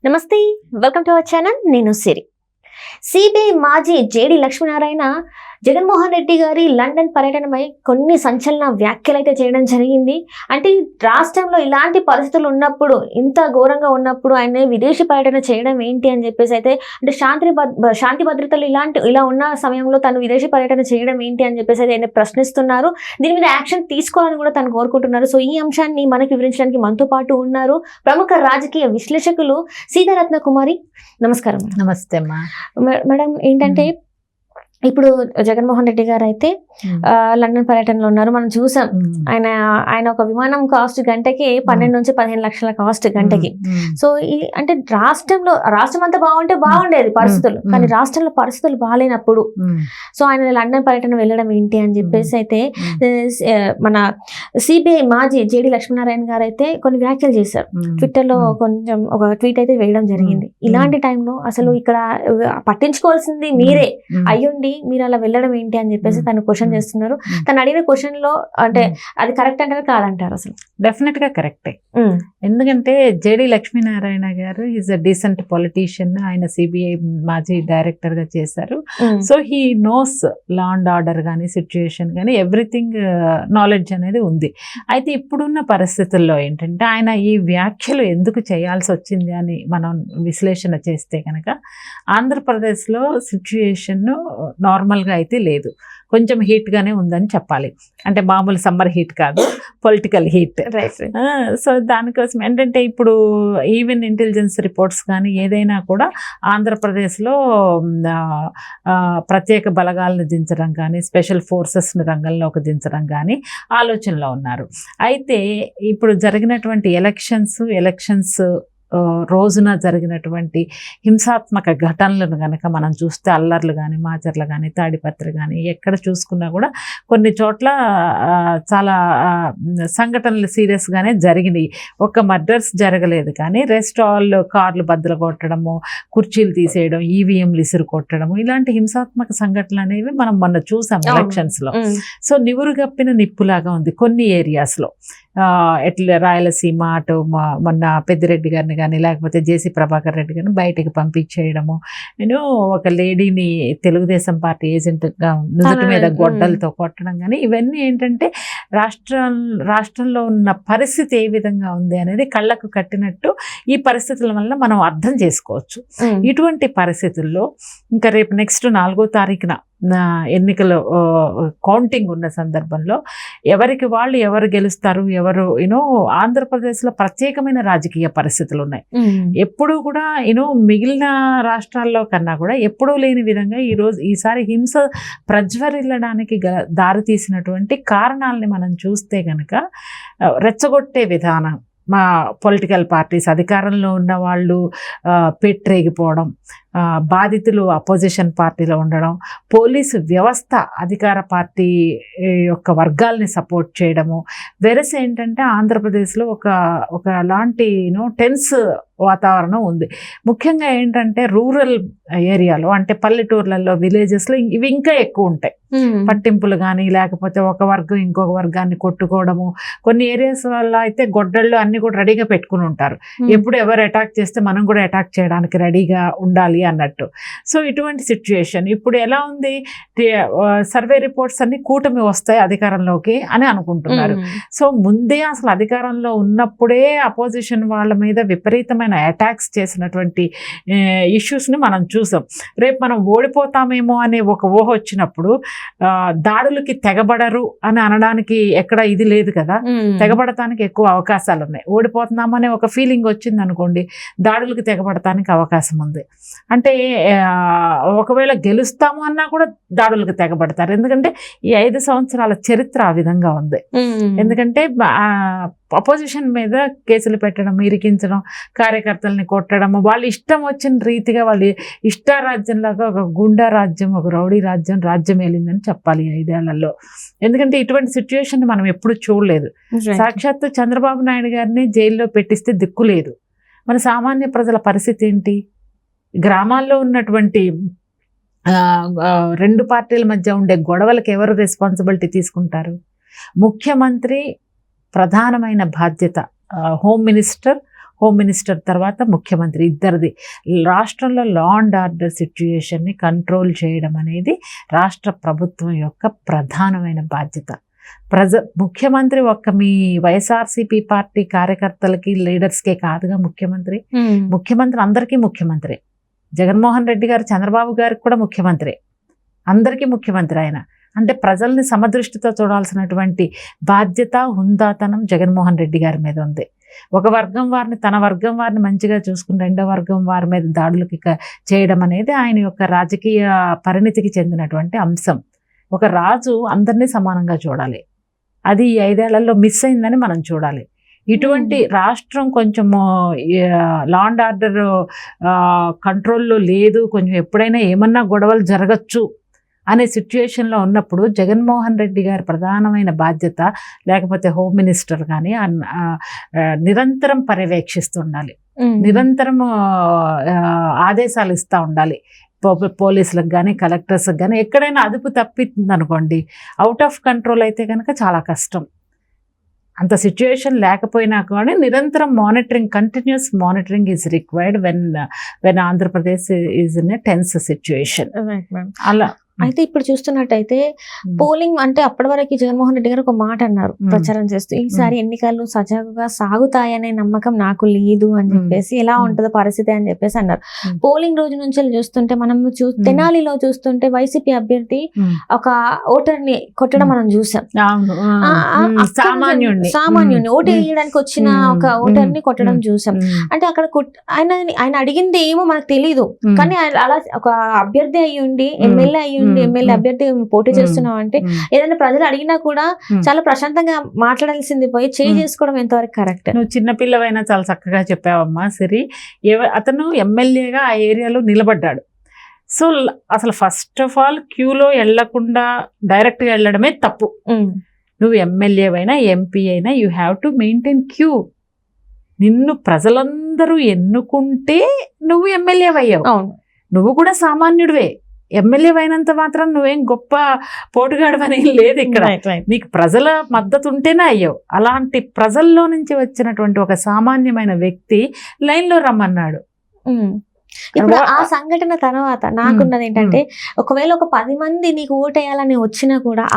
నమస్తే, welcome to our channel. నేను సిరి. CBI మాజీ జేడి లక్ష్మీనారాయణ జగన్మోహన్ రెడ్డి గారి లండన్ పర్యటనపై కొన్ని సంచలన వ్యాఖ్యలు అయితే చేయడం జరిగింది. అంటే రాష్ట్రంలో ఇలాంటి పరిస్థితులు ఉన్నప్పుడు, ఇంత ఘోరంగా ఉన్నప్పుడు ఆయన విదేశీ పర్యటన చేయడం ఏంటి అని చెప్పేసి అయితే, అంటే శాంతి భద్రతలు ఇలా ఉన్న సమయంలో తను విదేశీ పర్యటన చేయడం ఏంటి అని చెప్పేసి అయితే ఆయన ప్రశ్నిస్తున్నారు. దీని మీద యాక్షన్ తీసుకోవాలని కూడా తను కోరుకుంటున్నారు. సో ఈ అంశాన్ని మనకు వివరించడానికి మనతో పాటు ఉన్నారు ప్రముఖ రాజకీయ విశ్లేషకులు సీతారత్న కుమారి. నమస్కారం. నమస్తే అమ్మా. మేడం, ఏంటంటే ఇప్పుడు జగన్మోహన్ రెడ్డి గారు అయితే లండన్ పర్యటనలో ఉన్నారు. మనం చూసాం, ఆయన ఒక విమానం కాస్ట్ గంటకి 12 నుంచి 15 లక్షల కాస్ట్ గంటకి. సో అంటే రాష్ట్రం అంతా బాగుంటే బాగుండేది పరిస్థితులు, కానీ రాష్ట్రంలో పరిస్థితులు బాగాలేనప్పుడు సో ఆయన లండన్ పర్యటన వెళ్ళడం ఏంటి అని చెప్పేసి అయితే మన సిబిఐ మాజీ జేడి లక్ష్మీనారాయణ గారు అయితే కొన్ని వ్యాఖ్యలు చేశారు. ట్విట్టర్లో కొంచెం ఒక ట్వీట్ అయితే వేయడం జరిగింది. ఇలాంటి టైంలో అసలు ఇక్కడ పట్టించుకోవాల్సింది మీరే అయ్యుండి మీరు అలా వెళ్ళడం ఏంటి అని చెప్పేసి తను క్వశ్చన్ చేస్తున్నారు. తను అడిగిన క్వశ్చన్ లో అంటే అది కరెక్ట్ అంటారు కాదంటారు? అసలు డెఫినెట్ గా కరెక్టే. ఎందుకంటే జేడి లక్ష్మీనారాయణ గారు ఈజ్ అ డీసెంట్ పొలిటీషియన్. ఆయన సిబిఐ మాజీ డైరెక్టర్ గా చేశారు. So he knows law and order కానీ సిచ్యుయేషన్ కానీ ఎవ్రీథింగ్ నాలెడ్జ్ అనేది ఉంది. అయితే ఇప్పుడున్న పరిస్థితుల్లో ఏంటంటే ఆయన ఈ వ్యాఖ్యలు ఎందుకు చేయాల్సి వచ్చింది అని మనం విశ్లేషణ చేస్తే కనుక ఆంధ్రప్రదేశ్లో సిచ్యుయేషన్ నార్మల్గా అయితే లేదు, కొంచెం హీట్గానే ఉందని చెప్పాలి. అంటే మామూలు సమ్మర్ హీట్ కాదు, పొలిటికల్ హీట్. సో దానికోసం ఏంటంటే ఇప్పుడు ఈవెన్ ఇంటెలిజెన్స్ రిపోర్ట్స్ కానీ ఏదైనా కూడా ఆంధ్రప్రదేశ్లో ప్రత్యేక బలగాలను దించడం కానీ స్పెషల్ ఫోర్సెస్ని రంగంలోకి దించడం కానీ ఆలోచనలో ఉన్నారు. అయితే ఇప్పుడు జరిగినటువంటి ఎలక్షన్స్ రోజున జరిగినటువంటి హింసాత్మక ఘటనలను కనుక మనం చూస్తే, అల్లర్లు కానీ మాచర్లు కానీ తాడిపత్రి కానీ ఎక్కడ చూసుకున్నా కూడా కొన్ని చోట్ల చాలా సంఘటనలు సీరియస్గానే జరిగినాయి. ఒక్క మర్డర్స్ జరగలేదు, కానీ రెస్టాల్ కార్లు బద్దలు కొట్టడము, కుర్చీలు తీసేయడం, ఈవీఎంలు ఇసురు కొట్టడము, ఇలాంటి హింసాత్మక సంఘటనలు అనేవి మనం మొన్న చూసాం ఎలక్షన్స్లో. సో నివురుగప్పిన నిప్పులాగా ఉంది కొన్ని ఏరియాస్లో. ఎట్లా రాయలసీమ అటు మొన్న పెద్దిరెడ్డి గారిని కానీ లేకపోతే జేసీ ప్రభాకర్ రెడ్డి గారిని బయటికి పంపించేయడము, నేను ఒక లేడీని తెలుగుదేశం పార్టీ ఏజెంట్గా నుదుటి మీద గొడ్డలతో కొట్టడం కానీ, ఇవన్నీ ఏంటంటే రాష్ట్రంలో ఉన్న పరిస్థితి ఏ విధంగా ఉంది అనేది కళ్ళకు కట్టినట్టు ఈ పరిస్థితుల వల్ల మనం అర్థం చేసుకోవచ్చు. ఇటువంటి పరిస్థితుల్లో ఇంకా రేపు నెక్స్ట్ 4వ తారీఖున ఎన్నికలు కౌంటింగ్ ఉన్న సందర్భంలో ఎవరు గెలుస్తారు, ఆంధ్రప్రదేశ్లో ప్రత్యేకమైన రాజకీయ పరిస్థితులు ఉన్నాయి. ఎప్పుడూ కూడా మిగిలిన రాష్ట్రాల్లో కన్నా కూడా ఎప్పుడూ లేని విధంగా ఈసారి హింస ప్రజ్వరిల్లడానికి దారి తీసినటువంటి కారణాలని మనం చూస్తే కనుక రెచ్చగొట్టే విధానం, మా పొలిటికల్ పార్టీస్ అధికారంలో ఉన్న వాళ్ళు పెట్టరేగిపోవడం, బాధితులు అపోజిషన్ పార్టీలో ఉండడం, పోలీసు వ్యవస్థ అధికార పార్టీ యొక్క వర్గాల్ని సపోర్ట్ చేయడము. వెరస్ ఏంటంటే ఆంధ్రప్రదేశ్లో ఒక అలాంటి టెన్స్ వాతావరణం ఉంది. ముఖ్యంగా ఏంటంటే రూరల్ ఏరియాలో, అంటే పల్లెటూర్లలో, విలేజెస్లో ఇవి ఇంకా ఎక్కువ ఉంటాయి. పట్టింపులు కానీ లేకపోతే ఒక వర్గం ఇంకొక వర్గాన్ని కొట్టుకోవడము. కొన్ని ఏరియాస్ వల్ల అయితే గొడ్డళ్ళు అన్ని కూడా రెడీగా పెట్టుకుని ఉంటారు. ఎప్పుడు ఎవరు అటాక్ చేస్తే మనం కూడా అటాక్ చేయడానికి రెడీగా ఉండాలి అన్నట్టు. సో ఇటువంటి సిచ్యుయేషన్ ఇప్పుడు ఎలా ఉంది, సర్వే రిపోర్ట్స్ అన్ని కూటమి వస్తాయి అధికారంలోకి అని అనుకుంటున్నారు. సో ముందే అసలు అధికారంలో ఉన్నప్పుడే అపోజిషన్ వాళ్ళ మీద విపరీతమైన అటాక్స్ చేసినటువంటి ఇష్యూస్ని మనం చూసాం. రేపు మనం ఓడిపోతామేమో అనే ఒక ఊహ వచ్చినప్పుడు దాడులకి తెగబడరు అని అనడానికి ఎక్కడ ఇది లేదు కదా. తెగబడటానికి ఎక్కువ అవకాశాలు ఉన్నాయి. ఓడిపోతున్నామనే ఒక ఫీలింగ్ వచ్చింది అనుకోండి, దాడులకు తెగబడటానికి అవకాశం ఉంది. అంటే ఒకవేళ గెలుస్తాము అన్నా కూడా దాడులకు తెగబడతారు. ఎందుకంటే ఈ 5 సంవత్సరాల చరిత్ర ఆ విధంగా ఉంది. ఎందుకంటే అపోజిషన్ మీద కేసులు పెట్టడం, ఇరికించడం, కార్యకర్తల్ని కొట్టడం, వాళ్ళు ఇష్టం వచ్చిన రీతిగా వాళ్ళు ఇష్టారాజ్యంలాగా ఒక గుండా రాజ్యం, ఒక రౌడీ రాజ్యం వెళ్ళిందని చెప్పాలి 5 ఏళ్లలో. ఎందుకంటే ఇటువంటి సిచ్యువేషన్ మనం ఎప్పుడు చూడలేదు. సాక్షాత్తు చంద్రబాబు నాయుడు గారిని జైల్లో పెట్టిస్తే దిక్కు లేదు. మన సామాన్య ప్రజల పరిస్థితి ఏంటి? గ్రామాల్లో ఉన్నటువంటి 2 పార్టీల మధ్య ఉండే గొడవలకు ఎవరు రెస్పాన్సిబిలిటీ తీసుకుంటారు? ముఖ్యమంత్రి ప్రధానమైన బాధ్యత, హోమ్ మినిస్టర్ హోమ్ మినిస్టర్ తర్వాత ముఖ్యమంత్రి, ఇద్దరిది. రాష్ట్రంలో లా అండ్ ఆర్డర్ సిచ్యుయేషన్ని కంట్రోల్ చేయడం అనేది రాష్ట్ర ప్రభుత్వం యొక్క ప్రధానమైన బాధ్యత. ముఖ్యమంత్రి ఒక్క మీ వైఎస్ఆర్సీపీ పార్టీ కార్యకర్తలకి లీడర్స్కే కాదుగా ముఖ్యమంత్రి. ముఖ్యమంత్రి అందరికీ ముఖ్యమంత్రి. జగన్మోహన్ రెడ్డి గారు చంద్రబాబు గారికి కూడా ముఖ్యమంత్రి, అందరికీ ముఖ్యమంత్రి ఆయన. అంటే ప్రజల్ని సమదృష్టితో చూడాల్సినటువంటి బాధ్యత, హుందాతనం జగన్మోహన్ రెడ్డి గారి మీద ఉంది. ఒక వర్గం వారిని, తన వర్గం వారిని మంచిగా చూసుకుని రెండో వర్గం వారి మీద దాడులకి చేయడం అనేది ఆయన యొక్క రాజకీయ పరిణితికి చెందినటువంటి అంశం. ఒక రాజు అందరినీ సమానంగా చూడాలి, అది ఈ 5 ఏళ్లలో మిస్ అయిందని మనం చూడాలి. ఇటువంటి రాష్ట్రం కొంచెము లా అండ్ ఆర్డర్ కంట్రోల్లో లేదు, కొంచెం ఎప్పుడైనా ఏమన్నా గొడవలు జరగచ్చు అనే సిచ్యుయేషన్లో ఉన్నప్పుడు జగన్మోహన్ రెడ్డి గారి ప్రధానమైన బాధ్యత, లేకపోతే హోమ్ మినిస్టర్ కానీ నిరంతరం పర్యవేక్షిస్తుండాలి, నిరంతరం ఆదేశాలు ఇస్తూ ఉండాలి. పోలీసులకు కానీ కలెక్టర్స్కి కానీ. ఎక్కడైనా అదుపు తప్పిస్తుంది అనుకోండి, అవుట్ ఆఫ్ కంట్రోల్ అయితే కనుక చాలా కష్టం. అంత సిచ్యుయేషన్ లేకపోయినా కానీ నిరంతరం monitoring, continuous monitoring is required when Andhra Pradesh is in a tense situation. అలా అయితే ఇప్పుడు చూస్తున్నట్టయితే పోలింగ్ అంటే అప్పటి వరకు జగన్మోహన్ రెడ్డి గారు ఒక మాట అన్నారు ప్రచారం చేస్తూ, ఈసారి ఎన్నికలు సజావుగా సాగుతాయనే నమ్మకం నాకు లేదు అని చెప్పేసి, ఎలా ఉంటుందో పరిస్థితి అని చెప్పేసి అన్నారు. పోలింగ్ రోజు నుంచి చూస్తుంటే మనం తెనాలిలో చూస్తుంటే వైసీపీ అభ్యర్థి ఒక ఓటర్ ని కొట్టడం మనం చూసాం. సామాన్యుడిని ఓటు వేయడానికి వచ్చిన ఒక ఓటర్ ని కొట్టడం చూసాం. అంటే అక్కడ ఆయన అడిగింది ఏమో మనకు తెలీదు, కానీ అలా ఒక అభ్యర్థి అయ్యి ఉండి, ఎమ్మెల్యే అయ్యి ఎమ్మెల్యే అభ్యర్థి పోటీ చేస్తున్నావు అంటే ఏదైనా ప్రజలు అడిగినా కూడా చాలా ప్రశాంతంగా మాట్లాడాల్సింది పోయి చేసుకోవడం ఎంతవరకు కరెక్ట్? నువ్వు చిన్నపిల్లవైనా చాలా చక్కగా చెప్పావమ్మా సిరి. అతను ఎమ్మెల్యేగా ఆ ఏరియాలో నిలబడ్డాడు. సో అసలు ఫస్ట్ ఆఫ్ ఆల్ క్యూలో వెళ్లకుండా డైరెక్ట్గా వెళ్ళడమే తప్పు. నువ్వు ఎమ్మెల్యే అయినా ఎంపీ అయినా you have to maintain queue. నిన్ను ప్రజలందరూ ఎన్నుకుంటే నువ్వు ఎమ్మెల్యే అయ్యావు. నువ్వు కూడా సామాన్యుడివే. ఎమ్మెల్యే అయినంత మాత్రం నువ్వేం గొప్ప పోటుగాడవని లేదు ఇక్కడ. నీకు ప్రజల మద్దతు ఉంటేనే అయ్యావు. అలాంటి ప్రజల్లో నుంచి వచ్చినటువంటి ఒక సామాన్యమైన వ్యక్తి లైన్లో రమ్మన్నాడు. ఇప్పుడు ఆ సంఘటన తర్వాత నాకున్నది ఏంటంటే, ఒకవేళ ఒక 10 మంది నీకు ఓటేయాలని వచ్చినా కూడా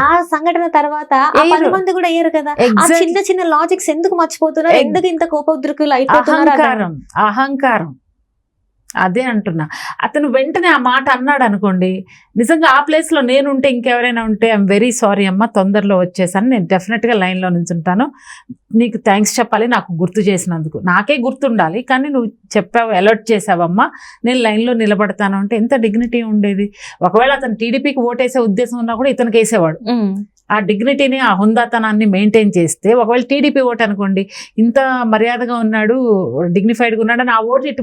ఆ సంఘటన తర్వాత ఆ 10 మంది కూడా అయ్యారు కదా. ఆ చిన్న చిన్న లాజిక్స్ ఎందుకు మర్చిపోతున్నారు? ఎందుకు ఇంత కోపోద్రికులు అయిపోతున్నారు? అహంకారం. అదే అంటున్నా. అతను వెంటనే ఆ మాట అన్నాడు అనుకోండి, నిజంగా ఆ ప్లేస్లో నేనుంటే, ఇంకెవరైనా ఉంటే, ఐఎమ్ వెరీ సారీ అమ్మ, తొందరలో వచ్చేసాను, నేను డెఫినెట్గా లైన్లో నుంచుంటాను, నీకు థ్యాంక్స్ చెప్పాలి, నాకు గుర్తు చేసినందుకు. నాకే గుర్తుండాలి, కానీ నువ్వు చెప్పావు, అలర్ట్ చేసావమ్మా, నేను లైన్లో నిలబడతాను అంటే ఎంత డిగ్నిటీ ఉండేది. ఒకవేళ అతను టీడీపీకి ఓటేసే ఉద్దేశం ఉన్నా కూడా ఇతనికి వేసేవాడు. ఆ డిగ్నిటీని, ఆ హుందాతనాన్ని మెయింటైన్ చేస్తే, ఒకవేళ టీడీపీ ఓటు అనుకోండి, ఇంత మర్యాదగా ఉన్నాడు, డిగ్నిఫైడ్గా ఉన్నాడు అని ఆ ఓటు ఇటు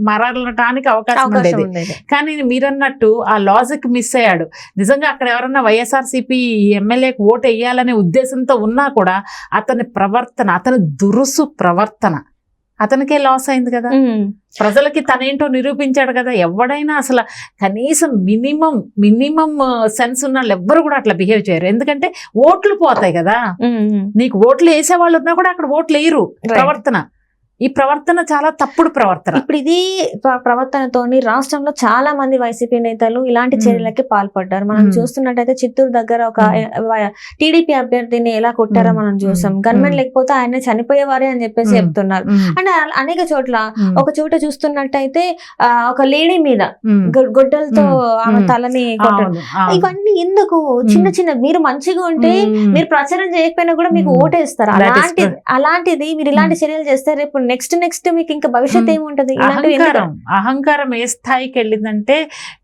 మరలటానికి అవకాశం ఉండేది. కానీ మీరన్నట్టు ఆ లాజిక్ మిస్ అయ్యాడు. నిజంగా అక్కడ ఎవరన్నా వైఎస్ఆర్సీపీ ఎమ్మెల్యేకి ఓటు వేయాలనే ఉద్దేశంతో ఉన్నా కూడా అతని ప్రవర్తన, అతని దురుసు ప్రవర్తన అతనికే లాస్ అయింది కదా. ప్రజలకి తనేంటో నిరూపించాడు కదా. ఎవడైనా అసలు కనీసం మినిమం సెన్స్ ఉన్న వాళ్ళు ఎవ్వరు కూడా అట్లా బిహేవ్ చేయరు. ఎందుకంటే ఓట్లు పోతాయి కదా. నీకు ఓట్లు వేసే వాళ్ళు ఉన్నా కూడా అక్కడ ఓట్లు వేయరు. ఈ ప్రవర్తన చాలా తప్పుడు ప్రవర్తన. ఇప్పుడు ఇది ప్రవర్తనతోని రాష్ట్రంలో చాలా మంది వైసీపీ నేతలు ఇలాంటి చర్యలకి పాల్పడ్డారు. మనం చూస్తున్నట్టయితే చిత్తూరు దగ్గర ఒక టీడీపీ అభ్యర్థిని ఎలా కొట్టారో మనం చూసాం. గన్మెన్ లేకపోతే ఆయన చనిపోయేవారే అని చెప్పేసి చెప్తున్నారు. అంటే అనేక చోట్ల, ఒక చోట చూస్తున్నట్టయితే ఒక లేడీ మీద గొడ్డలతో ఆమె తలని కొట్టడం. ఇవన్నీ ఎందుకు? చిన్న మీరు మంచిగా ఉంటే, మీరు ప్రచారం చేయకపోయినా కూడా మీకు ఓటేస్తారు. అలాంటిది మీరు ఇలాంటి చర్యలు చేస్తే రేపు నెక్స్ట్ మీకు ఇంకా భవిష్యత్ ఏముంటది? అహంకారం ఏ స్థాయికి వెళ్ళిందంటే,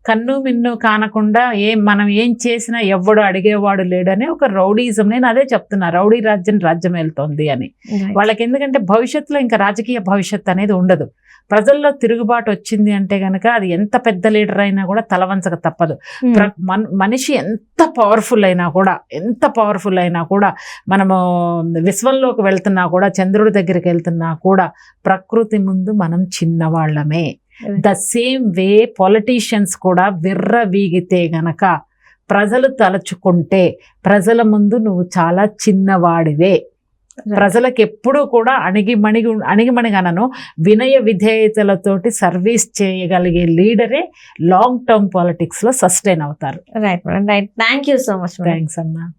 కన్ను మిన్ను కానకుండా మనం ఏం చేసినా ఎవ్వడు అడిగేవాడు లేడని ఒక రౌడీజం. నేను అదే చెప్తున్నా, రౌడీ రాజ్యం వెళ్తోంది అని. వాళ్ళకి ఎందుకంటే భవిష్యత్తులో ఇంకా రాజకీయ భవిష్యత్తు అనేది ఉండదు. ప్రజల్లో తిరుగుబాటు వచ్చింది అంటే గనక అది ఎంత పెద్ద లీడర్ అయినా కూడా తలవంచక తప్పదు. మనిషి ఎంత పవర్ఫుల్ అయినా కూడా మనము విశ్వంలోకి వెళ్తున్నా కూడా, చంద్రుడి దగ్గరికి వెళ్తున్నా కూడా, ప్రకృతి ముందు మనం చిన్నవాళ్ళమే. ద సేమ్ వే పొలిటీషియన్స్ కూడా విర్రవీగితే గనక, ప్రజలు తలుచుకుంటే, ప్రజల ముందు నువ్వు చాలా చిన్నవాడివే ప్రజలకు ఎప్పుడూ కూడా అణిగిమణిగానను వినయ విధేయతలతోటి సర్వీస్ చేయగలిగే లీడరే లాంగ్ టర్మ్ పాలిటిక్స్ లో సస్టైన్ అవుతారు. Right madam, right. Thank you so much. Thanks అమ్మా.